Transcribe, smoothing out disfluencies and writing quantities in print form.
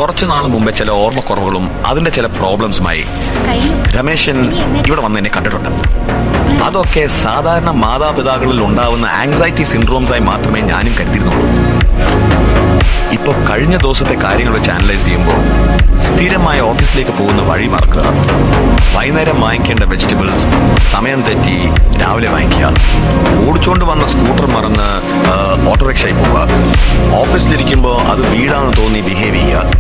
കുറച്ചു നാൾ മുമ്പേ ചില ഓർമ്മക്കുറവുകളും അതിന്റെ ചില പ്രോബ്ലംസുമായി രമേശൻ ഇവിടെ വന്ന് എന്നെ കണ്ടിട്ടുണ്ട്. അതൊക്കെ സാധാരണ മാതാപിതാക്കളിൽ ഉണ്ടാവുന്ന ആങ്സൈറ്റി സിൻഡ്രോംസായി മാത്രമേ ഞാനും കരുതിയിരുന്നുള്ളൂ. ഇപ്പൊ കഴിഞ്ഞ ദിവസത്തെ കാര്യങ്ങൾ വെച്ച് അനലൈസ് ചെയ്യുമ്പോൾ സ്ഥിരമായ ഓഫീസിലേക്ക് പോകുന്ന വഴി മറക്കുക, വൈകുന്നേരം വാങ്ങിക്കേണ്ട വെജിറ്റബിൾസ് സമയം തെറ്റി രാവിലെ വാങ്ങിക്കുക, ഓടിച്ചോണ്ട് വന്ന സ്കൂട്ടർ മറന്ന് ഓട്ടോറിക്ഷയിൽ പോവുക, ഓഫീസിലിരിക്കുമ്പോൾ അത് വീടാണെന്ന് തോന്നി ബിഹേവ് ചെയ്യുക,